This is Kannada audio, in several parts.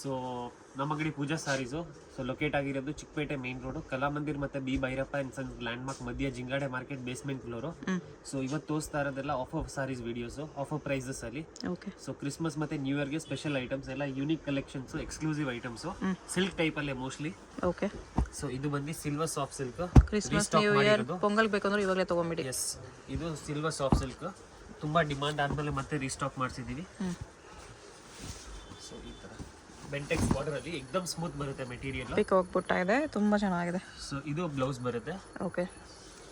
ಸೊ ನಮ್ಮ ಅಂಗಡಿ ಪೂಜಾ ಸಾರೀಸು. ಸೊ ಲೊಕೇಟ್ ಆಗಿರೋದು ಚಿಕ್ಕಪೇಟೆ ಮೇನ್ ರೋಡು, ಕಲಾಮಂದಿರ್ ಮತ್ತೆ B Bhyrappa and sons landmark ಮಧ್ಯ, ಜಿಂಗಾಡೆ ಮಾರ್ಕೆಟ್ ಬೇಸ್ಮೆಂಟ್ ಫ್ಲೋರು. ಸೊ ಇವತ್ತು ತೋರಿಸ್ತಾ ಇರೋದೆಲ್ಲ offer saris videos, offer prices ಅಲ್ಲಿ. ಸೊ ಕ್ರಿಸ್ಮಸ್ ಮತ್ತೆ ನ್ಯೂ ಇಯರ್ಗೆ ಸ್ಪೆಷಲ್ ಐಟಮ್ಸ್ ಎಲ್ಲ, unique collections, exclusive items, silk type ಅಲ್ಲೇ ಮೋಸ್ಟ್ಲಿ. ಓಕೆ. ಸೊ ಇದು ಬಂದು silver soft silk, Christmas new year Pongal ಬೇಕಂದ್ರೆ ಇವಾಗಲೇ ತಗೊಂಬಿಡಿ. ಎಸ್, ಇದು ಸಿಲ್ವರ್ ಸಾಫ್ಟ್ ಸಿಲ್ಕ್ ತುಂಬಾ ಡಿಮಾಂಡ್ ಆದ್ಮೇಲೆ ಮತ್ತೆ ರೀಸ್ಟಾಕ್ ಮಾಡಿಸಿದೀವಿ. ಸೊ ಈ ತರ ಬೆಂಟೆಕ್ಸ್ ಬಾರ್ಡರ್ ಅಲ್ಲಿ ಎಕ್ದಮ್ ಸ್ಮೂತ್ ಬರುತ್ತೆ ಮೆಟೀರಿಯಲ್. ಪಿಕ್ ಹೋಗ್ಬಿಟ್ಟ ಇದೆ, ತುಂಬಾ ಚೆನ್ನಾಗಿದೆ. ಸೊ ಇದು ಬ್ಲೌಸ್ ಬರುತ್ತೆ. ಓಕೆ.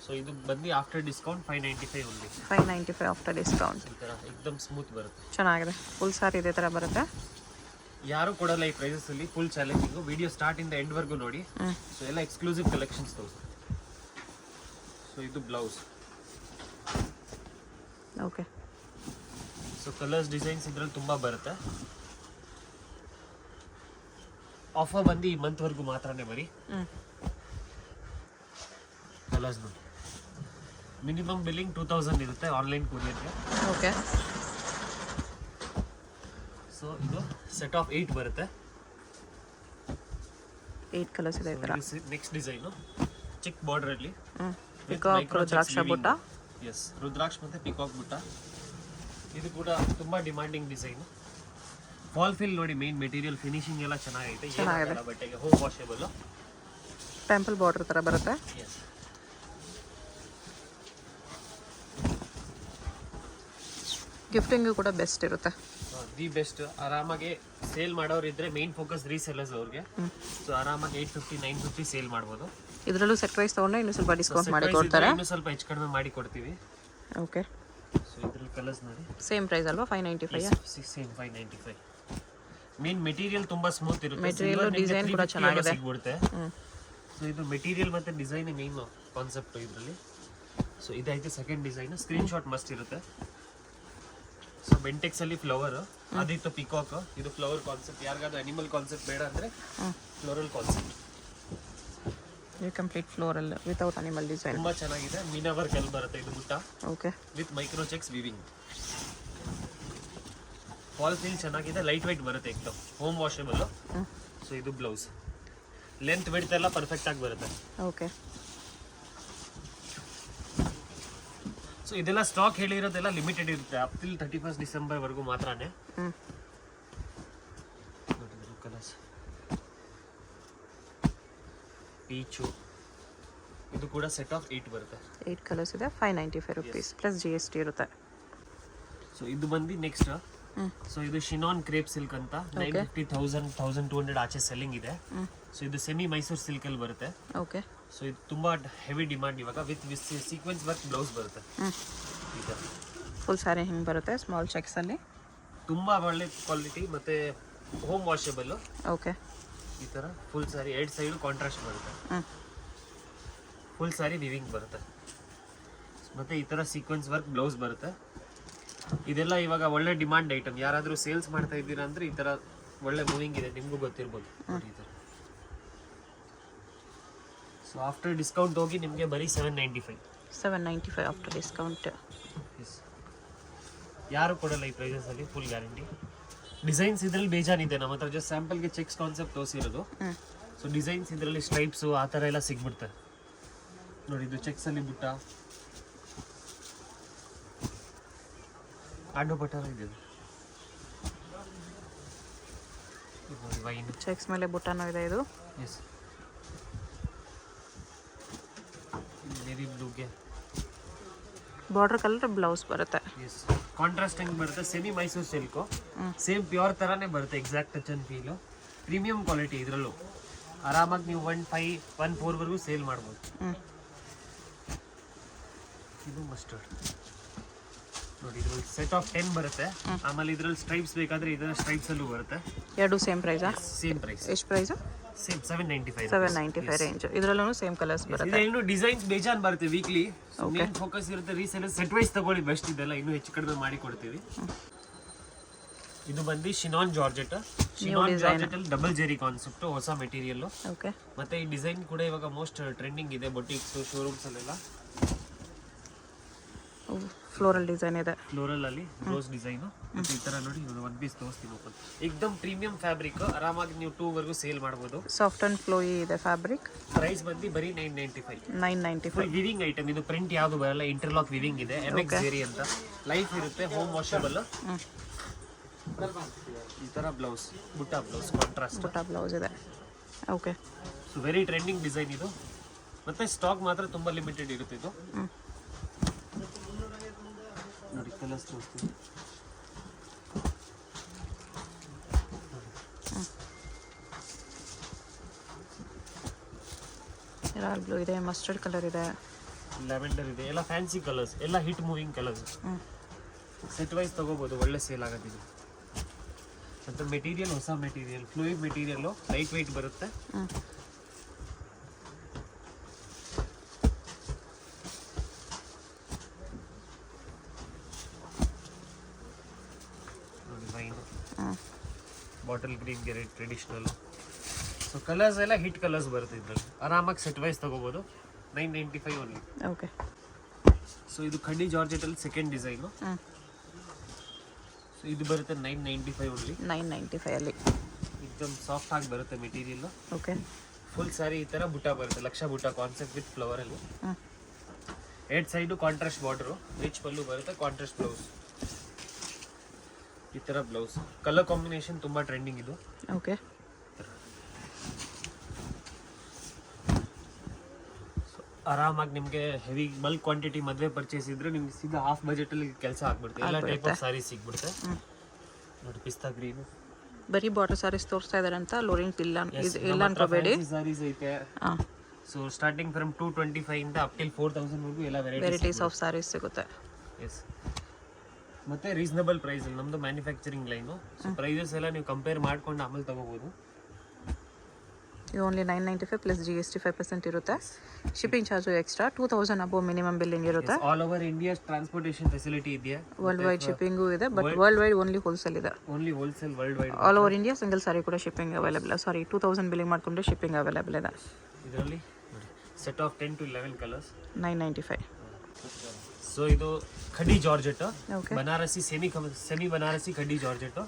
ಸೊ ಇದು ಬಂದು after discount 595 only. 595 after discount. ಈ ತರ ಎಕ್ದಮ್ ಸ್ಮೂತ್ ಬರುತ್ತೆ, ಚೆನ್ನಾಗಿದೆ. ಫುಲ್ ಸಾರಿ ಇದೇ ತರ ಬರುತ್ತೆ. ಯಾರು ಕೊಡಲ್ಲ ಈ ಪ್ರೈಸಸ್ ಅಲ್ಲಿ. Full challenging. ವಿಡಿಯೋ ಸ್ಟಾರ್ಟ್ ಇಂದ ಎಂಡ್ ವರ್ಗೂ ನೋಡಿ. ಸೊ ಎಲ್ಲ ಎಕ್ಸ್ಕ್ಲೂಸಿವ್ ಕಲೆಕ್ಷನ್ಸ್ ತೋರಿಸಿ. ಸೊ ಇದು blouse. Okay. So colours designs ಇದ್ರಲ್ಲಿ ತುಂಬಾ ಬರುತ್ತೆ. ಆಫರ್ ಬಂದು ಈ ಮಂತ್ ವರ್ಗೂ ಮಾತ್ರನೇ ಬರೀ. ಕಲರ್ಸ್ ನೋಡಿ, ಮಿನಿಮಮ್ ಬಿಲ್ಲಿಂಗ್ 2000 ಇರುತ್ತೆ ಆನ್ಲೈನ್ ಕೊರಿಯರ್ಗೆ. ಓಕೆ. ಸೊ ಇದು ಸೆಟ್ ಆಫ್ 8 ಬರುತ್ತೆ. 8 ಕಲರ್ಸ್ ಇದೆ ಇದರ. ನೆಕ್ಸ್ಟ್ ಡಿಸೈನು ಚಿಕ್ ಬಾರ್ಡರ್ ಅಲ್ಲಿ ಪಿಕಾಕ್ ರುದ್ರಾಕ್ಷ ಬುಟ್ಟ. ಎಸ್, ರುದ್ರಾಕ್ಷ ಮತ್ತೆ ಪಿಕಾಕ್ ಬುಟ್ಟ. ಇದು ಕೂಡ ತುಂಬಾ ಡಿಮಾಂಡಿಂಗ್ ಡಿಸೈನ್. ಫಾಲ್ ಫಿಲ್ ನೋಡಿ, ಮೇನ್ ಮೆಟೀರಿಯಲ್ ಫಿನಿಶಿಂಗ್ ಎಲ್ಲ ಚೆನ್ನಾಗೈತೆ. ಏನಾಗಲ್ಲ ಬಟ್ಟೆಗೆ, ಹೋಮ್ ವಾಷೇಬಲ್. ಟೆಂಪಲ್ ಬಾರ್ಡರ್ ತರ ಬರುತ್ತೆ. ಗಿಫ್ಟಿಂಗ್ ಕೂಡ ಬೆಸ್ಟ್ ಇರುತ್ತೆ. The best. ಆರಾಮಾಗಿ ಸೇಲ್ ಮಾಡೋರು ಇದ್ರೆ, ಮೇನ್ ಫೋಕಸ್ ರೀಸೆಲ್ಲರ್ಸ್ ಅವ್ರಿಗೆ. ಸೊ ಆರಾಮಾಗಿ 850 950 ಸೇಲ್ ಮಾಡ್ಬೋದು. ಇದರಲ್ಲೂ ಸೆಟ್ ಪ್ರೈಸ್ ತಗೊಂಡ್ರೆ ಇನ್ನೂ ಸ್ವಲ್ಪ ಡಿಸ್ಕೌಂಟ್ ಮಾಡಿ ಕೊಡ್ತಾರೆ. ಇನ್ನೂ ಸ್ವಲ್ಪ ಹೆಚ್ಚು ಕಡಿಮೆ ಮಾಡಿ ಕೊಡ್ತೀವಿ. ಓಕೆ. ಸೊ ಇದ್ರಲ್ಲಿ ಕಲರ್ಸ್ ನೋಡಿ, ಸೇಮ್ ಪ್ರೈಸ್ ಅಲ್ವಾ? 595. ಸೇಮ್ 595. ಮೇನ್ ಮೆಟೀರಿಯಲ್ ತುಂಬಾ ಸ್ಮೂತ್ ಇರುತ್ತೆ. ಮೆಟೀರಿಯಲ್ ಡಿಸೈನ್ ಕೂಡ ಚೆನ್ನಾಗಿದೆ. ಸಿಗ್ಬಿಡುತ್ತೆ. ಸೊ ಇದು ಮೆಟೀರಿಯಲ್ ಮತ್ತೆ ಡಿಸೈನ್ ಮೇನ್ ಕಾನ್ಸೆಪ್ಟ್ ಇದರಲ್ಲಿ. ಸೊ ಇದಾಯ್ತು second design. Screen shot must ಇರುತ್ತೆ. ಸೊ ಬೆಂಟೆಕ್ಸ್ ಅಲ್ಲಿ ಫ್ಲವರ್, ಅದಿತ್ತು ಪಿಕಾಕ್. ಇದು ಫ್ಲವರ್ ಕಾನ್ಸೆಪ್ಟ್. ಯಾರಿಗಾದ್ರೂ ಅನಿಮಲ್ ಕಾನ್ಸೆಪ್ಟ್ ಬೇಡ ಅಂದ್ರೆ ಫ್ಲೋರಲ್ ಕಾನ್ಸೆಪ್ಟ್. ಇದು complete floral without animal design. ತುಂಬಾ ಚೆನ್ನಾಗಿದೆ. ಮೀನಾ ವರ್ಕ್ ಅಲ್ಲಿ ಬರುತ್ತೆ ಇದು ಬುಟ್ಟ. Okay. With micro cheques viewing. Fall feel ಚೆನ್ನಾಗಿದೆ. ಲೈಟ್ ವೈಟ್ ಬರುತ್ತೆ, ಎಕ್ದಮ್ ಹೋಮ್ ವಾಷೇಬಲ್. ಸೊ ಇದು ಬ್ಲೌಸ್. ಲೆಂತ್ ವಿಡ್ತ್ ಎಲ್ಲ ಪರ್ಫೆಕ್ಟ್ ಆಗಿ ಬರುತ್ತೆ. ಓಕೆ. ಸೊ ಇದೆಲ್ಲ ಸ್ಟಾಕ್ ಹೇಳಿರೋದೆಲ್ಲ ಲಿಮಿಟೆಡ್ ಇರುತ್ತೆ. ಅಪ್ ಟಿಲ್ 31 ಡಿಸೆಂಬರ್ ವರೆಗೂ ಮಾತ್ರನೇ. Colours peach. ಇದು ಕೂಡ ಸೆಟ್ ಆಫ್ 8 ಬರುತ್ತೆ. 8 ಕಲರ್ಸ್ ಇದೆ. 595 rupees ಪ್ಲಸ್ GST ಇರುತ್ತೆ. ಸೊ ಇದು ಬಂದು ನೆಕ್ಸ್ಟ್. ಸೊ ಇದು ಶಿನಾನ್ ಕ್ರೇಪ್ ಸಿಲ್ಕ್ ಅಂತ 950 1200 ಆಚೆ ಸೆಲ್ಲಿಂಗ್ ಇದೆ. ಸೊ ಇದು ಸೆಮಿ ಮೈಸೂರು ಸಿಲ್ಕ್ ಅಲ್ಲಿ ಬರುತ್ತೆ. ಓಕೆ. ಸೊ ಇದು ತುಂಬಾ ಹೆವಿ ಡಿಮಾಂಡ್ ಇವಾಗ. ವಿತ್ ಸೀಕ್ವೆನ್ಸ್ ವರ್ಕ್ ಬ್ಲೌಸ್ ಬರುತ್ತೆ. ಫುಲ್ ಸ್ಯಾರಿ ಹಿಂಗೆ ಬರುತ್ತೆ, ಸ್ಮಾಲ್ ಚೆಕ್ಸ್ ಅಲ್ಲಿ. ತುಂಬಾ ಒಳ್ಳೆ ಕ್ವಾಲಿಟಿ ಮತ್ತೆ ಹೋಮ್ ವಾಷೇಬಲ್. ಓಕೆ. ಈ ತರ ಫುಲ್ ಸ್ಯಾರಿ 2 ಸೈಡ್ ಕಾಂಟ್ರಾಸ್ಟ್ ಬರುತ್ತೆ. ಫುಲ್ ಸ್ಯಾರಿ ವಿವಿಂಗ್ ಬರುತ್ತೆ. ಮತ್ತೆ ಈ ತರ ಸೀಕ್ವೆನ್ಸ್ ವರ್ಕ್ ಬ್ಲೌಸ್ ಬರುತ್ತೆ. ಇದೆಲ್ಲ ಇವಾಗ ಒಳ್ಳೆ ಡಿಮಾಂಡ್ ಐಟಮ್. ಯಾರಾದ್ರೂ ಸೇಲ್ಸ್ ಮಾಡ್ತಾ ಇದ್ದೀರಾ ಅಂದ್ರೆ ಈ ತರ ಒಳ್ಳೆ ಮೂವಿಂಗ್ ಇದೆ, ನಿಮ್ಗೂ ಗೊತ್ತಿರ್ಬೋದು. ಸೊ ಆಫ್ಟರ್ ಡಿಸ್ಕೌಂಟ್ ಹೋಗಿ ನಿಮಗೆ ಬರೀ 795 ಆಫ್ಟರ್ ಡಿಸ್ಕೌಂಟ್. ಯಾರು ಕೊಡಲ್ಲ ಈ ಪ್ರೈಸಸ್ ಅಲ್ಲಿ, ಫುಲ್ ಗ್ಯಾರಂಟಿ. ಡಿಸೈನ್ಸ್ ಇದ್ರಲ್ಲಿ ಬೇಜಾನಿದೆ. ನಮ್ಮ ಹತ್ರ ಜಸ್ಟ್ ಸ್ಯಾಂಪಲ್ಗೆ ಚೆಕ್ಸ್ ಕಾನ್ಸೆಪ್ಟ್ ತೋರಿಸಿರೋದು. ಸೊ ಡಿಸೈನ್ಸ್ ಇದರಲ್ಲಿ ಸ್ಟ್ರೈಪ್ಸ್ ಆ ಥರ ಎಲ್ಲ ಸಿಗ್ಬಿಡ್ತಾರೆ ನೋಡಿ. ಇದು ಚೆಕ್ಸ್ ಅಲ್ಲಿ ಬುಟ್ಟ, ಆಡೋ ಬಟರ್ ಇದೆ ನೋಡಿ. ವೈನ್ ಚೆಕ್ಸ್ ಮೇಲೆ ಬುಟ್ಟನೂ ಇದೆ ಇದು. ಎಸ್, ನೇವಿ ಬ್ಲೂಗೆ ಬಾರ್ಡರ್ ಕಲರ್ ಬ್ಲೌಸ್ ಬರುತ್ತೆ. ಎಸ್, ಕಾಂಟ್ರಾಸ್ಟಿಂಗ್ ಬರುತ್ತೆ. Semi Mysuru silk, same pure ತರಾನೇ ಬರುತ್ತೆ. Exact touch and feel. Premium quality. ಇದರಲ್ಲೂ ಆರಾಮಾಗಿ ನೀವು 15 14 ವರೆಗೂ ಸೇಲ್ ಮಾಡ್ಬೋದು. ಇದು ಮಸ್ಟರ್ಡ್ ನೋಡಿ. ಇದ್ರಲ್ಲಿ ಸೆಟ್ ಆಫ್ 10 ಬರುತ್ತೆ. ಆಮೇಲೆ ಇದ್ರಲ್ಲಿ ಸ್ಟ್ರೈಪ್ಸ್ ಬೇಕಾದ್ರೆ ಇದರ ಸ್ಟ್ರೈಪ್ಸ್ ಅಲ್ಲೂ ಬರುತ್ತೆ. ಎರಡು ಸೇಮ್ ಪ್ರೈಸಾ? Same price. ಎಷ್ಟು ಪ್ರೈಸ್? Same 795 range. ಇದರಲ್ಲೂ ಸೇಮ್ ಕಲರ್ಸ್ ಬರುತ್ತೆ. ಇನ್ನು ಡಿಸೈನ್ಸ್ ಬೇಜಾನ್ ಬರುತ್ತೆ ವೀಕ್ಲಿ. ಮೇನ್ ಫೋಕಸ್ ಇರುತ್ತೆ ರೀಸೇಲ್. ಸೆಟ್ ವೈಸ್ ತಗೊಳ್ಳಿ ಬೆಸ್ಟ್. ಇದೆಲ್ಲ ಇನ್ನೂ ಹೆಚ್ಚು ಕಡಿಮೆ ಮಾಡಿ ಕೊಡ್ತೀವಿ. ಇದು ಬಂದು ಶಿನಾನ್ ಜಾರ್ಜೆಟ್. ಶಿನಾನ್ ಜಾರ್ಜೆಟ್ ಅಲ್ಲಿ ಡಬಲ್ ಜೆರಿ ಕಾನ್ಸೆಪ್ಟ್, ಹೊಸ ಮೆಟೀರಿಯಲ್. ಓಕೆ. ಮತ್ತೆ ಈ ಡಿಸೈನ್ ಕೂಡ ಇವಾಗ ಮೋಸ್ಟ್ ಟ್ರೆಂಡಿಂಗ್ ಇದೆ ಬೊಟಿಕ್ಸ್, ಶೋರೂಮ್ಸ್ ಅಲ್ಲೆಲ್ಲ. ಫ್ಲೋರಲ್ ಡಿಸೈನ್ ಇದೆ. ಫ್ಲೋರಲ್ ಅಲ್ಲಿ ರೋಸ್ ಡಿಸೈನ್ ಮತ್ತೆ ಈ ತರ ನೋಡಿ ಒನ್ ಪೀಸ್ ತೋರಿಸ್ತೀನಿ ಓಪನ್. ಏಕದಮ್ ಪ್ರೀಮಿಯಂ ಫ್ಯಾಬ್ರಿಕ್, ಆರಾಮಾಗಿ ನೀವು 2 ವರೆಗೂ ಸೇಲ್ ಮಾಡಬಹುದು. ಸಾಫ್ಟ್ ಅಂಡ್ ಫ್ಲೋಯಿ ಇದೆ ಫ್ಯಾಬ್ರಿಕ್. ಪ್ರೈಸ್ ಬಂದು ಬರೀ 995. 995. ಫುಲ್ ವಿವಿಂಗ್ ಐಟಮ್ ಇದು, ಪ್ರಿಂಟ್ ಯಾವುದು ಬರಲ್ಲ, ಇಂಟರ್ಲಾಕ್ ವಿವಿಂಗ್ ಇದೆ, MX ಜೆರಿ ಅಂತ ಲೈಫ್ ಇರುತ್ತೆ, ಹೋಮ್ ವಾಷಬಲ್. ಈ ತರ ಬ್ಲೌಸ್, ಬುಟ್ಟ ಬ್ಲೌಸ್ ಕಾಂಟ್ರಾಸ್ಟ್ ಬುಟ್ಟ ಬ್ಲೌಸ್ ಇದೆ. Okay, so very trending design ಇದು. ಮತ್ತೆ ಸ್ಟಾಕ್ ಮಾತ್ರ ತುಂಬಾ ಲಿಮಿಟೆಡ್ ಇರುತ್ತೆ ಇದು. ನೋಡಿ ಕಲರ್ಸ್ ತೋರಿಸ್ತೀನಿ. ರಾಯಲ್ ಬ್ಲೂ ಇದೆ, ಮಸ್ಟರ್ಡ್ ಕಲರ್ ಇದೆ, ಲ್ಯಾವೆಂಡರ್ ಇದೆ, ಎಲ್ಲ ಫ್ಯಾನ್ಸಿ ಕಲರ್ಸ್, ಎಲ್ಲ hit moving colours. Set wise ತಗೋಬಹುದು, ಒಳ್ಳೆ ಸೇಲ್ ಆಗೋದಿದೆ. ಮತ್ತು ಮೆಟೀರಿಯಲ್ ಹೊಸ material, fluid material, light weight ಬರುತ್ತೆ. ನೋಡಿ ವೈನ್, ಬಾಟಲ್ ಗ್ರೀನ್ ಗೆ ರೆಡ್ ಟ್ರೆಡಿಷನಲ್. ಸೊ ಕಲರ್ಸ್ ಎಲ್ಲ ಹಿಟ್ ಕಲರ್ಸ್ ಬರುತ್ತೆ ಇದ್ರಲ್ಲಿ. ಆರಾಮಾಗಿ ಸೆಟ್ ವೈಸ್ ತಗೋಬಹುದು. 995 ಓನ್ಲಿ. ಓಕೆ. ಸೊ ಇದು ಖಂಡಿ ಜಾರ್ಜೆಟ್ ಅಲ್ಲಿ ಸೆಕೆಂಡ್ ಡಿಸೈನು. ಸೊ ಇದು ಬರುತ್ತೆ 995 ಓನ್ಲಿ. 995 ಅಲ್ಲಿ एकदम ಸಾಫ್ಟ್ ಆಗಿ ಬರುತ್ತೆ ಮೆಟೀರಿಯಲ್. ಓಕೆ. ಫುಲ್ ಸಾರಿ ಈ ತರ ಬುಟ್ಟ ಬರುತ್ತೆ, ಲಕ್ಷ ಬುಟ್ಟ ಕಾನ್ಸೆಪ್ಟ್ ವಿತ್ ಫ್ಲವರ್ ಅಲ್ಲಿ. 8 ಸೈಡು ಕಾಂಟ್ರಾಸ್ಟ್ ಬಾರ್ಡರ್, ರಿಚ್ ಪಲ್ಲು ಬರುತ್ತೆ, ಕಾಂಟ್ರಾಸ್ಟ್ ಬ್ಲೌಸ್. ಈ ತರ ಬ್ಲೌಸ್, ಕಲರ್ ಕಾಂಬಿನೇಷನ್ ತುಂಬಾ ಟ್ರೆಂಡಿಂಗ್ ಇದು. ಓಕೆ. ಆರಾಮಾಗಿ ನಿಮಗೆ ಹೆವಿ ಬಲ್ಕ್ ಕ್ವಾಂಟಿಟಿ ಮದುವೆ ಪರ್ಚೇಸ್ ಇದ್ರೆ ನಿಮ್ಗೆ ಸೀದಾ ಹಾಫ್ ಬಜೆಟ್ ಅಲ್ಲಿ ಕೆಲಸ ಆಗ್ಬಿಡುತ್ತೆ. ಎಲ್ಲ ಟೈಪ್ ಆಫ್ ಸಾರಿ ಸಿಗ್ಬಿಡುತ್ತೆ. ನೋಡಿ ಪಿಸ್ತಾ ಗ್ರೀನ್, ಬರೀ ಬಾರ್ಡರ್ ಸಾರೀಸ್ ತೋರಿಸ್ತಾ ಇದಾರೆ ಅಂತ ಲೋರಿಂಗ್ ಇಲ್ಲ ಅನ್ಕೋಬೇಡಿ. ಸಾರೀಸ್ ಐತೆ. ಸೊ ಸ್ಟಾರ್ಟಿಂಗ್ ಫ್ರಮ್ 225 ಇಂದ ಅಪ್ ಟಿಲ್ 4000 ವರೆಗೂ ಎಲ್ಲ ವೆರೈಟೀಸ್ ಆಫ್ ಸಾರೀಸ್ ಸಿಗುತ್ತೆ. ಎಸ್, ಮತ್ತೆ ರೀಸನಬಲ್ ಪ್ರೈಸ್ ಅಲ್ಲಿ ನಮ್ದು ಮ್ಯಾನುಫ್ಯಾಕ್ಚರಿಂಗ್ ಲೈನು. ಸೊ ಪ್ರೈಸಸ್ ಎಲ್ಲ ನೀವು ಕಂಪೇರ್ ಮಾಡ್ಕೊಂಡು ಆಮೇಲೆ ತಗೋಬಹುದು. ಇದು ಓನ್ಲಿ 995 ಪ್ಲಸ್ GST 5% ಇರುತ್ತೆ. Shipping charge extra 2000 above minimum billing ಇರುತ್ತೆ. All over India transportation facility ಇದೆಯಾ? ವರ್ಲ್ಡ್ ವೈಡ್ ಶಿಪ್ಪಿಂಗು ಇದೆ, but world wide only wholesale ಇದೆ. Only wholesale world wide. All over India single sari ಕೂಡ ಶಿಪ್ಪಿಂಗ್ ಅವೈಲೇಬಲ್. ಸಾರಿ 2000 ಬಿಲ್ಲಿಂಗ್ ಮಾಡ್ಕೊಂಡ್ರೆ ಶಿಪ್ಪಿಂಗ್ ಅವೈಲೇಬಲ್ ಇದೆ. ಇದರಲ್ಲಿ set of 10 to 11 colours, 995. So ಇದು khaddi georgette, Okay. Banarasi semi Banarasi khaddi georgette,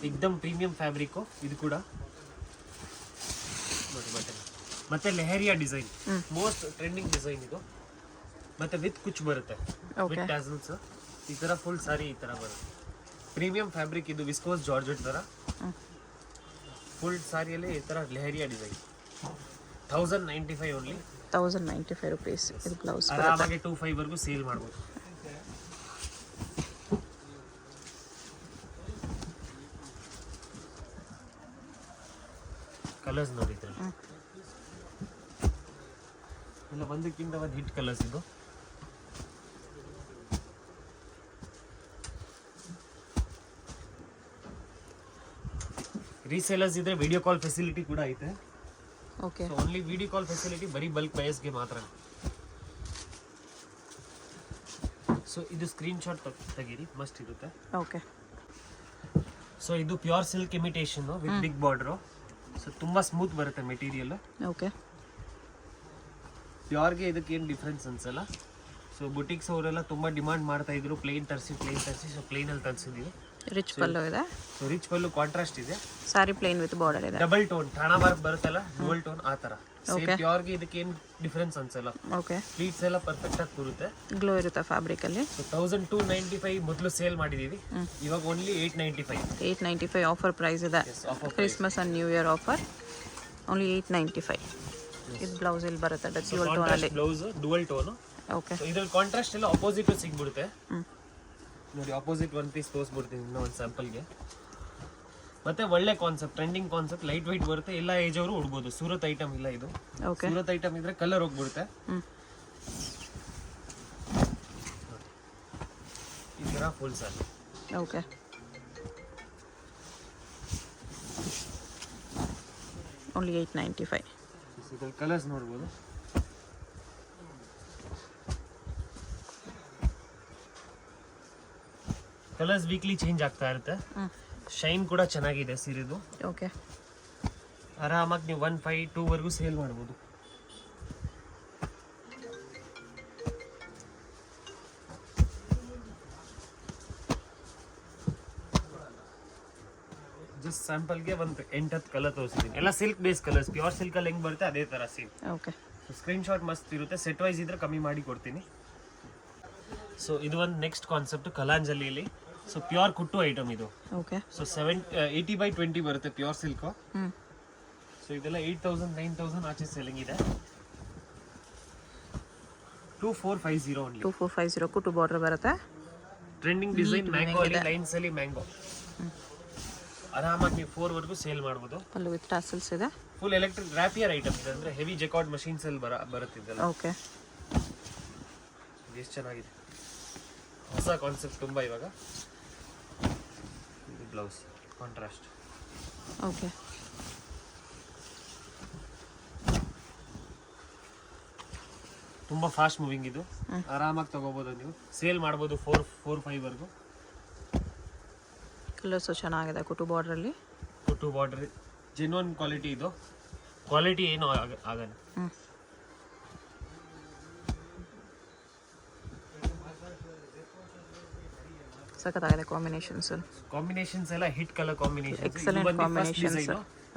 ಏಕದಮ್ ಪ್ರೀಮಿಯಂ ಫ್ಯಾಬ್ರಿಕ್ ಇದು ಕೂಡ. ನೋಡಿ ಬಟನ್, ಮತ್ತೆ leheriya design, most trending design ಇದು. ಮತ್ತೆ ವಿತ್ ಕುಚ್ ಬರುತ್ತೆ, ವಿತ್ ಟ್ಯಾಸಲ್ಸ್. ಈ ತರ ಫುಲ್ ಸಾರಿ ಈ ತರ ಬರುತ್ತೆ. ಪ್ರೀಮಿಯಂ ಫ್ಯಾಬ್ರಿಕ್ ಇದು, ವಿಸ್ಕೋಸ್ ಜಾರ್ಜೆಟ್ ತರ. ಫುಲ್ ಸಾರಿಯಲ್ಲಿ ಈ ತರ ಲೆಹರಿಯಾ ಡಿಸೈನ್. 1095 ಓನ್ಲಿ. 1095 rupees ಇದು ಬ್ಲೌಸ್. ಆರಾಮಾಗಿ 25 ವರೆಗೂ ಸೇಲ್ ಮಾಡ್ಬೋದು. ಕಲರ್ಸ್ ನೋಡಿದ್ರೆ ಎಲ್ಲ ಒಂದಕ್ಕಿಂತ ಒಂದು ಹಿಟ್ ಕಲರ್ಸ್ ಇದು. ರೀಸೇಲರ್ಸ್ ಇದ್ರೆ ವಿಡಿಯೋ ಕಾಲ್ ಫೆಸಿಲಿಟಿ ಕೂಡ ಐತೆ. Okay. Only video call facility ಬರೀ ಬಲ್ಕ್ ಬಯಸ್ಗೆ ಮಾತ್ರ. ಸೊ ಇದು ಸ್ಕ್ರೀನ್ ಶಾಟ್ ತೆಗೀರಿ, ಮಸ್ಟ್ ಇರುತ್ತೆ. ಓಕೆ. ಸೊ ಇದು pure silk imitation with big border. So ತುಂಬಾ ಸ್ಮೂತ್ ಬರುತ್ತೆ ಮೆಟೀರಿಯಲ್. ಓಕೆ. ಪ್ಯೂರ್ಗೆ ಇದಕ್ಕೆ ಏನು ಡಿಫ್ರೆನ್ಸ್ ಅನ್ಸಲ್ಲ. ಸೊ ಬುಟಿಕ್ಸ್ ಅವರೆಲ್ಲ ತುಂಬಾ ಡಿಮಾಂಡ್ ಮಾಡ್ತಾ ಇದ್ರು, ಪ್ಲೇನ್ ತರಿಸಿ. ಸೊ ಪ್ಲೇನ್ ಅಲ್ಲಿ ತರಿಸಿದೀವಿ. ರಿಚ್ ಪಲ್ಲು ಇದೆ. ಸೊ ರಿಚ್ ಪಲ್ಲು ಕಾಂಟ್ರಾಸ್ಟ್ ಇದೆ. ಸಾರಿ ಪ್ಲೇನ್ ವಿತ್ ಬಾರ್ಡರ್ ಇದೆ. ಡಬಲ್ ಟೋನ್ ಠಾಣಾ ವರ್ಕ್ ಬರುತ್ತಲ್ಲ, ಡುವಲ್ ಟೋನ್ ಆ ತರ. ಸೇಮ್ ಪ್ಯೂರ್ಗೆ ಇದಕ್ಕೆ ಏನು ಡಿಫ್ರೆನ್ಸ್ ಅನ್ಸಲ್ಲ. ಓಕೆ. ಪ್ಲೀಟ್ಸ್ ಎಲ್ಲ ಪರ್ಫೆಕ್ಟ್ ಆಗಿ ಕೂರುತ್ತೆ. ಗ್ಲೋ ಇರುತ್ತೆ ಫ್ಯಾಬ್ರಿಕ್ ಅಲ್ಲಿ. ಸೊ 1295 ಮೊದಲು ಸೇಲ್ ಮಾಡಿದೀವಿ, ಇವಾಗ ಓನ್ಲಿ 895. 895 ಆಫರ್ ಪ್ರೈಸ್ ಇದೆ. Christmas and new year offer. Only 895. ಇದು ಬ್ಲೌಸ್ ಇಲ್ಲಿ ಬರುತ್ತೆ ಡ್ಯುವಲ್ ಟೋನ್ ಅಲ್ಲಿ. Blouse dual tone. Okay. So ಇದ್ರಲ್ಲಿ ಕಾಂಟ್ರಾಸ್ಟ್ ಎಲ್ಲ ಅಪೋಸಿಟ್ ಸಿಗ್ಬಿಡುತ್ತೆ. ನೋಡಿ ಅಪೋಸಿಟ್ ಒನ್ ಪೀಸ್ ತೋರಿಸ್ಬಿಡ್ತೀನಿ ಇನ್ನೂ ಒಂದು ಸ್ಯಾಂಪಲ್ಗೆ. ಮತ್ತೆ ಒಳ್ಳೆ concept, trending concept, light white ಬರುತ್ತೆ, ಎಲ್ಲ ಏಜ್ ಅವರು ಉಡ್ಬೋದು. ಸೂರತ್ ಐಟಮ್ ಇಲ್ಲ ಇದು. ಓಕೆ. ಸೂರತ್ ಐಟಮ್ ಇದ್ರೆ ಕಲರ್ ಹೋಗ್ಬಿಡುತ್ತೆ. ಈ ತರ ಫುಲ್ ಸಾರಿ. ಓಕೆ. ಓನ್ಲಿ 895. ಇದ್ರಲ್ಲಿ ಕಲರ್ಸ್ ನೋಡ್ಬೋದು. ಕಲರ್ಸ್ ವೀಕ್ಲಿ ಚೇಂಜ್ ಆಗ್ತಾ ಇರುತ್ತೆ. ಶೈನ್ ಕೂಡ ಚೆನ್ನಾಗಿದೆ ಸೀರೆದು. ಓಕೆ. ಆರಾಮಾಗಿ ನೀವು 152 ವರೆಗೂ ಸೇಲ್ ಮಾಡ್ಬೋದು. ಸ್ಯಾಂಪಲ್ಗೆ ಒಂದು 8-10 ಕಲರ್ ತೋರಿಸಿದ್ದೀನಿ. ಎಲ್ಲ silk base colours, pure silk ಅಲ್ಲಿ ಹೆಂಗ್ ಬರುತ್ತೆ ಅದೇ ತರ ಸೇಮ್. ಓಕೆ. ಸ್ಕ್ರೀನ್ ಶಾಟ್ ಮಸ್ತ್ ಇರುತ್ತೆ. ಸೆಟ್ ವೈಸ್ ಇದ್ರೆ ಕಮ್ಮಿ ಮಾಡಿ ಕೊಡ್ತೀನಿ. ಸೊ ಇದು ಒಂದು ನೆಕ್ಸ್ಟ್ ಕಾನ್ಸೆಪ್ಟ್ ಕಲಾಂಜಲಿಯಲ್ಲಿ. ಸೊ ಪ್ಯೂರ್ ಕುಟ್ಟು ಐಟಮ್ ಇದು. ಓಕೆ. ಸೊ 80/20 ಬರುತ್ತೆ ಪ್ಯೂರ್ ಸಿಲ್ಕ್. ಸೊ ಇದೆಲ್ಲ 8,000 9,000 ಆಚೆ ಸೆಲ್ಲಿಂಗ್ ಇದೆ. 2450 ಓನ್ಲಿ. 2450 ಕುಟು ಬಾರ್ಡರ್ ಬರುತ್ತೆ. ಟ್ರೆಂಡಿಂಗ್ ಡಿಸೈನ್ ಮ್ಯಾಂಗೋ ಅಲ್ಲಿ ಲೈನ್ಸ್ ಅಲ್ಲಿ ಮ್ಯಾಂಗೋ. ಆರಾಮಾಗಿ ನೀವು 4 ವರೆಗೂ ಸೇಲ್ ಮಾಡ್ಬೋದು. ಪಲ್ಲು ವಿತ್ ಟಾಸಲ್ಸ್ ಇದೆ. ಫುಲ್ ಎಲೆಕ್ಟ್ರಿಕ್ ರ್ಯಾಪಿಯರ್ ಐಟಮ್ ಇದೆ, ಅಂದ್ರೆ ಹೆವಿ ಜೆಕಾರ್ಡ್ ಮಷೀನ್ಸ್ ಅಲ್ಲಿ ಬರುತ್ತಿದ್ದಲ್ಲ. ಓಕೆ. ಎಷ್ಟು ಚೆನ್ನಾಗಿದೆ, ಹೊಸ ಕಾನ್ಸೆಪ್ಟ್ ತುಂಬಾ ಇವಾಗ. ಇದು ಬ್ಲೌಸ್ ಕಾಂಟ್ರಾಸ್ಟ್. ಓಕೆ. ತುಂಬಾ ಫಾಸ್ಟ್ ಮೂವಿಂಗ್ ಇದು, ಆರಾಮಾಗಿ ತಗೋಬಹುದು ನೀವು, ಸೇಲ್ ಮಾಡ್ಬೋದು 4-5 ವರೆಗೂ. ಕಲರ್ಸು ಚೆನ್ನಾಗಿದೆ ಕುಟು ಬಾರ್ಡ್ರಲ್ಲಿ. ಕುಟು ಬಾರ್ಡರ್ ಜೆನ್ಯೂನ್ ಕ್ವಾಲಿಟಿ ಇದು, ಕ್ವಾಲಿಟಿ ಏನು ಆಗಲ್ಲ. ಸಖತ್ತಾಗಿದೆ ಕಾಂಬಿನೇಷನ್ಸ್ ಎಲ್ಲ hit colour combination. Excellent combinations.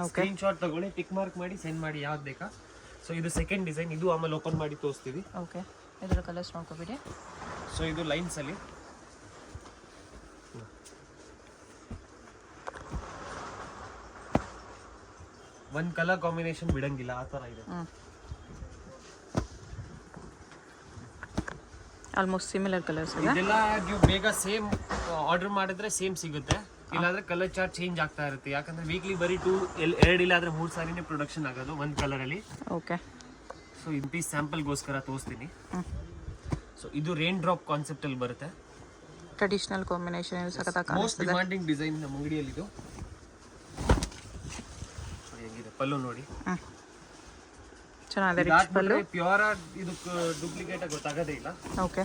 Okay. Screen shot ತಗೊಳ್ಳಿ, ಟಿಕ್ ಮಾರ್ಕ್ ಮಾಡಿ ಸೆಂಡ್ ಮಾಡಿ ಯಾವ್ದು ಬೇಕಾ. ಸೊ ಇದು ಸೆಕೆಂಡ್ ಡಿಸೈನ್, ಇದು ಆಮೇಲೆ ಓಪನ್ ಮಾಡಿ ತೋರಿಸ್ತೀವಿ. ಓಕೆ. ಇದರ ಕಲರ್ಸ್ ನೋಡ್ಕೊಬಿಡಿ. ಸೊ ಇದು ಲೈನ್ಸ್ ಅಲ್ಲಿ ಒಂದ್ ಕಲರ್ ಕಾಂಬಿನೇಷನ್ ಬಿಡಂಗಿಲ್ಲ, ಆ ತರ ಇದೆ. ಆಲ್ಮೋಸ್ಟ್ ಸಿಮಿಲರ್ ಕಲರ್ಸ್ ಇದೆ. ಇದೆಲ್ಲ ನೀವು ಬೇಗ ಸೇಮ್ ಆರ್ಡರ್ ಮಾಡಿದ್ರೆ ಸೇಮ್ ಸಿಗುತ್ತೆ, ಇಲ್ಲಾಂದ್ರೆ ಕಲರ್ ಚಾರ್ಟ್ ಚೇಂಜ್ ಆಗ್ತಾ ಇರುತ್ತೆ. ಯಾಕಂದ್ರೆ ವೀಕ್ಲಿ ಬರೀ 2 ಇಲ್ಲ ಆದ್ರೆ 3 ಸಾರಿನೇ ಪ್ರೊಡಕ್ಷನ್ ಆಗೋದು ಒಂದ್ ಕಲರ್ ಅಲ್ಲಿ. ಓಕೆ. ಸೊ ಇದು ಪೀಸ್ ಸ್ಯಾಂಪಲ್ಗೋಸ್ಕರ ತೋರಿಸ್ತೀನಿ. ಸೊ ಇದು ರೈನ್ ಡ್ರಾಪ್ ಕಾನ್ಸೆಪ್ಟ್ ಅಲ್ಲಿ ಬರುತ್ತೆ. ಟ್ರೆಡಿಷನಲ್ ಕಾಂಬಿನೇಷನ್ ಇದು ಸಖತ್ತಾಗಿ ಮೋಸ್ಟ್ ಕಾಣಿಸ್ತಿದೆ. ಡಿಮಾಂಡಿಂಗ್ ಡಿಸೈನ್ ನಮ್ಮ ಅಂಗಡಿಯಲ್ಲಿ ಇದು. ಹೇಗಿದೆ ಪಲ್ಲು ನೋಡಿ, ಚೆನ್ನಾಗಿದೆ. ರಿಚ್ ಪಲ್ಲು. ಪ್ಯೂರ್ ಇದು ಡೂಪ್ಲಿಕೇಟ್ ಗೊತ್ತಾಗೋದೇ ಇಲ್ಲ. ಓಕೆ.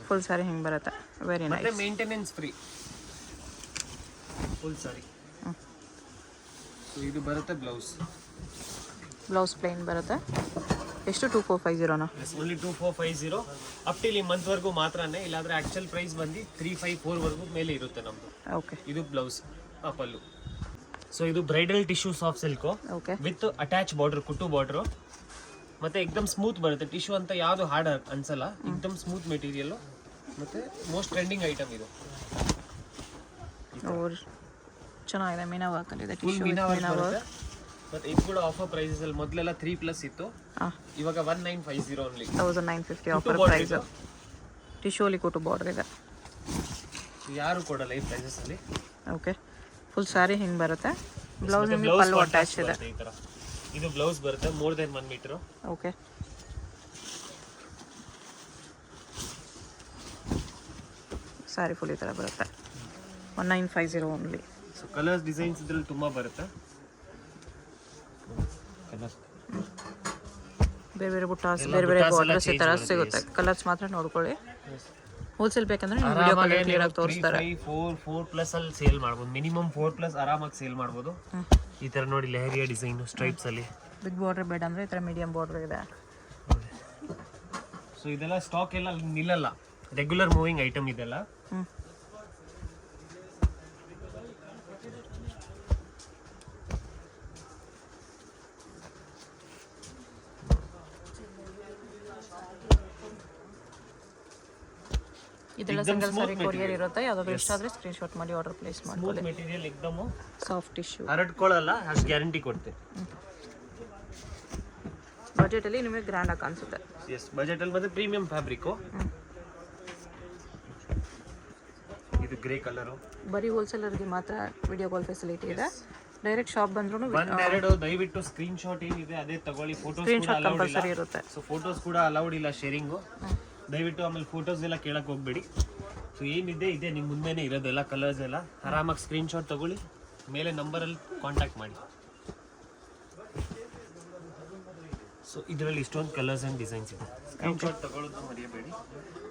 ಫುಲ್ ಸಾರಿ ಹಿಂಗೆ ಬರುತ್ತೆ. Very nice. ಮತ್ತೆ ಮೇಂಟೆನೆನ್ಸ್ ಫ್ರೀ ಫುಲ್ ಸಾರಿ. ಸೊ ಇದು ಬರುತ್ತೆ ಬ್ಲೌಸ್ ಪ್ಲೇನ್ ಬರುತ್ತೆ. ಎಷ್ಟು 2450ನಾ? ಓನ್ಲಿ 2450 ಅಪ್ ಟಿಲ್ ಈ ಮಂತ್ ವರ್ಗೂ ಮಾತ್ರನೇ, ಇಲ್ಲಾಂದ್ರೆ ಆಕ್ಚುಲ್ ಪ್ರೈಸ್ ಬಂದು 354 ವರ್ಗೂ ಮೇಲೆ ಇರುತ್ತೆ ನಮ್ದು. ಓಕೆ. ಇದು ಬ್ಲೌಸ್ ಪಲ್ಲು. ಸೊ ಇದು bridal tissue soft silk okay. With attach border, ಕುಟ್ಟು ಬಾರ್ಡರ್, ಮತ್ತೆ ಎಕ್ದಮ್ ಸ್ಮೂತ್ ಬರುತ್ತೆ. ಟಿಶ್ಯೂ ಅಂತ ಯಾವುದು ಹಾರ್ಡ್ ಅನ್ಸಲ್ಲ, ಎಕ್ದಮ್ ಸ್ಮೂತ್ ಮೆಟೀರಿಯಲ್, ಮತ್ತೆ ಮೋಸ್ಟ್ ಟ್ರೆಂಡಿಂಗ್ ಐಟಮ್ ಇದು. ಚೆನ್ನಾಗಿದೆ. ಮೀನಾ ವರ್ಕ್ ಅಲ್ಲಿ ಇದೆ. ಫುಲ್ ಮೀನಾ ವರ್ಕ್ ಬರುತ್ತೆ. ಮತ್ತೆ ಇದು ಕೂಡ ಆಫರ್ ಪ್ರೈಸಸ್ ಅಲ್ಲಿ ಮೊದಲೆಲ್ಲ 3+ ಇತ್ತು, ಇವಾಗ 1950 ಓನ್ಲಿ. 1950 offer price. ಟಿಶ್ಯೂ ಅಲ್ಲಿ ಕುಟು ಬಾರ್ಡರ್ ಇದೆ. ಯಾರು ಕೊಡಲ್ಲ ಈ ಪ್ರೈಸಸ್ ಅಲ್ಲಿ. ಓಕೆ. ಫುಲ್ ಸಾರಿ ಹಿಂಗೆ ಬರುತ್ತೆ. ಬ್ಲೌಸ್ ನಿಮಗೆ ಪಲ್ಲು ಅಟ್ಯಾಚ್ ಇದೆ. ಈ ತರ ಇದು ಬ್ಲೌಸ್ ಬರುತ್ತೆ ಮೋರ್ ದೆನ್ 1 ಮೀಟರ್. ಓಕೆ. ಸಾರಿ ಫುಲ್ ಈ ಥರ ಬರುತ್ತೆ. 1950 ಓನ್ಲಿ. ಸೊ ಕಲರ್ಸ್ ಡಿಸೈನ್ಸ್ ಇದ್ರಲ್ಲಿ ತುಂಬಾ ಬರುತ್ತೆ. ಬೇರೆ ಬೇರೆ ಬುಟ್ಟಾಸ್, ಬೇರೆ ಬೇರೆ ಬಾರ್ಡರ್ಸ್ ಈ ಥರ ಸಿಗುತ್ತೆ. ಕಲರ್ಸ್ ಮಾತ್ರ ನೋಡ್ಕೊಳ್ಳಿ. ಹೋಲ್ಸೇಲ್ ಬೇಕಂದ್ರೆ ನೀವು ವಿಡಿಯೋ ಕಾಲ್ ಕ್ಲಿಯರ್ ಆಗಿ ತೋರಿಸ್ತಾರೆ. 4+ ಅಲ್ಲಿ ಸೇಲ್ ಮಾಡ್ಬೋದು, ಮಿನಿಮಮ್ 4+ ಆರಾಮಾಗಿ ಸೇಲ್ ಮಾಡ್ಬೋದು. ಈ ತರ ನೋಡಿ ಲೆಹರಿಯಾ ಡಿಸೈನ್ ಸ್ಟ್ರೈಪ್ಸ್ ಅಲ್ಲಿ. ಬಿಗ್ ಬಾರ್ಡರ್ ಬೇಡ ಅಂದ್ರೆ ಈ ಥರ ಮೀಡಿಯಂ ಬಾರ್ಡರ್ ಇದೆ. ಸೊ ಇದೆಲ್ಲ ಸ್ಟಾಕ್ ಎಲ್ಲ ನಿಲ್ಲಲ್ಲ, ರೆಗ್ಯುಲರ್ ಮೂವಿಂಗ್ ಐಟಮ್ ಇದೆಲ್ಲ. ಇದೆಲ್ಲ ಸಿಂಗಲ್ ಸಾರಿ ಕೊರಿಯರ್ ಇರುತ್ತೆ. ಯಾವ್ದಾದ್ರು ಇಷ್ಟ ಆದ್ರೆ ಸ್ಕ್ರೀನ್ ಶಾಟ್ ಮಾಡಿ ಆರ್ಡರ್ ಪ್ಲೇಸ್ ಮಾಡ್ಕೊಳ್ಳಿ. ಮೆಟೀರಿಯಲ್ ಎಕ್ದಮ್ ಸಾಫ್ಟ್ ಟಿಶ್ಯೂ, ಹರಡ್ಕೊಳ್ಳಲ್ಲ, ಅಷ್ಟು ಗ್ಯಾರಂಟಿ ಕೊಡ್ತೆ. ಬಜೆಟ್ ಅಲ್ಲಿ ನಿಮಗೆ ಗ್ರ್ಯಾಂಡ್ ಆಗಿ ಕಾಣಿಸುತ್ತೆ. ಎಸ್, ಬಜೆಟ್ ಅಲ್ಲಿ ಮತ್ತೆ ಪ್ರೀಮಿಯಂ ಫ್ಯಾಬ್ರಿಕ್. ಇದು ಗ್ರೇ ಕಲರ್. ಬರೀ ಹೋಲ್ಸೇಲರ್ಗೆ ಮಾತ್ರ ವಿಡಿಯೋ ಕಾಲ್ ಫೆಸಿಲಿಟಿ ಇದೆ. ಡೈರೆಕ್ಟ್ ಶಾಪ್ ಬಂದ್ರು ಒಂದೆರಡು ದಯವಿಟ್ಟು ಸ್ಕ್ರೀನ್ ಶಾಟ್ ಏನಿದೆ ಅದೇ ತಗೊಳ್ಳಿ. ಫೋಟೋಸ್ ಕೂಡ ಕಂಪಲ್ಸರಿ ಇರುತ್ತೆ. ಸೊ ಫೋಟೋಸ್ ಕೂಡ ಅಲೌಡ್ ಇಲ್ಲ ಶೇರಿಂಗು. ದಯವಿಟ್ಟು ಆಮೇಲೆ ಫೋಟೋಸ್ ಎಲ್ಲ ಕೇಳಕ್ ಹೋಗ್ಬೇಡಿ. ಸೊ ಏನಿದೆ ಇದೆ ನಿಮ್ಮ ಮುಂದೆನೇ ಇರೋದೆಲ್ಲ ಕಲರ್ಸ್ ಎಲ್ಲ. ಆರಾಮಾಗಿ ಸ್ಕ್ರೀನ್ ಶಾಟ್ ತಗೊಳ್ಳಿ, ಮೇಲೆ ನಂಬರಲ್ಲಿ ಕಾಂಟ್ಯಾಕ್ಟ್ ಮಾಡಿ. ಸೊ ಇದರಲ್ಲಿ ಇಷ್ಟೊಂದು ಕಲರ್ಸ್ ಆ್ಯಂಡ್ ಡಿಸೈನ್ಸ್ ಇದೆ. ಸ್ಕ್ರೀನ್ ಶಾಟ್ ತಗೊಳ್ಳೋದು ಮರೆಯಬೇಡಿ.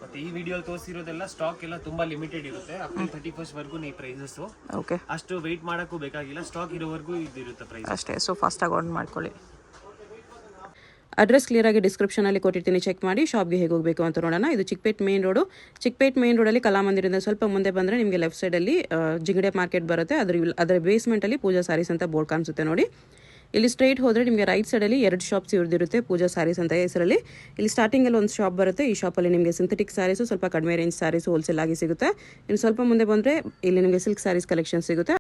ಮತ್ತು ಈ ವಿಡಿಯೋಲಿ ತೋರಿಸಿರೋದೆಲ್ಲ ಸ್ಟಾಕ್ ಎಲ್ಲ ತುಂಬ ಲಿಮಿಟೆಡ್ ಇರುತ್ತೆ. ಅಪ್ರಿಲ್ 31st ವರೆಗೂ ಈ ಪ್ರೈಸಸ್ಸು. ಓಕೆ. ಅಷ್ಟು ವೆಯ್ಟ್ ಮಾಡೋಕ್ಕೂ ಬೇಕಾಗಿಲ್ಲ, ಸ್ಟಾಕ್ ಇರೋವರೆಗೂ ಇದಿರುತ್ತೆ ಪ್ರೈಸ್ ಅಷ್ಟೇ. ಸೊ ಫಾಸ್ಟಾಗಿ ಆರ್ಡರ್ ಮಾಡ್ಕೊಳ್ಳಿ. ಅಡ್ರೆಸ್ ಕ್ಲಿಯರಾಗಿ ಡಿಸ್ಕ್ರಿಪ್ಷನಲ್ಲಿ ಕೊಟ್ಟಿರ್ತೀನಿ, ಚೆಕ್ ಮಾಡಿ ಶಾಪ್ಗೆ ಹೇಗೆ ಹೋಗಬೇಕು ಅಂತ ನೋಡೋಣ. ಇದು Chickpet main road. Chickpet main ರೋಡಲ್ಲಿ ಕಲಾಮಂದಿರದಿಂದ ಸ್ವಲ್ಪ ಮುಂದೆ ಬಂದರೆ ನಿಮಗೆ ಲೆಫ್ಟ್ ಸೈಡಲ್ಲಿ ಜಿಂಗಡೆ ಮಾರ್ಕೆಟ್ ಬರುತ್ತೆ. ಅದರ ಬೇಸ್ಮೆಂಟಲ್ಲಿ ಪೂಜಾ ಸ್ಯಾರೀಸ್ ಅಂತ ಬೋರ್ಡ್ ಕಾಣಿಸುತ್ತೆ ನೋಡಿ. ಇಲ್ಲಿ ಸ್ಟ್ರೈಟ್ ಹೋದರೆ ನಿಮಗೆ ರೈಟ್ ಸೈಡಲ್ಲಿ 2 ಶಾಪ್ಸ್ ಇವ್ರದಿರುತ್ತೆ, ಪೂಜಾ ಸ್ಯಾರೀಸ್ ಅಂತ ಹೆಸರಲ್ಲಿ. ಇಲ್ಲಿ ಸ್ಟಾರ್ಟಿಂಗಲ್ಲಿ ಒಂದು ಶಾಪ್ ಬರುತ್ತೆ. ಈ ಶಾಪಲ್ಲಿ ನಿಮಗೆ ಸಿಂಥೆಟಿಕ್ ಸ್ಯಾರೀಸು, ಸ್ವಲ್ಪ ಕಡಿಮೆ ರೇಂಜ್ ಸ್ಯಾರೀಸು ಹೋಲ್ಸೇಲ್ ಆಗಿ ಸಿಗುತ್ತೆ. ಇನ್ನು ಸ್ವಲ್ಪ ಮುಂದೆ ಬಂದರೆ ಇಲ್ಲಿ ನಿಮಗೆ ಸಿಲ್ಕ್ ಸ್ಯಾರೀಸ್ ಕಲೆಕ್ಷನ್ ಸಿಗುತ್ತೆ.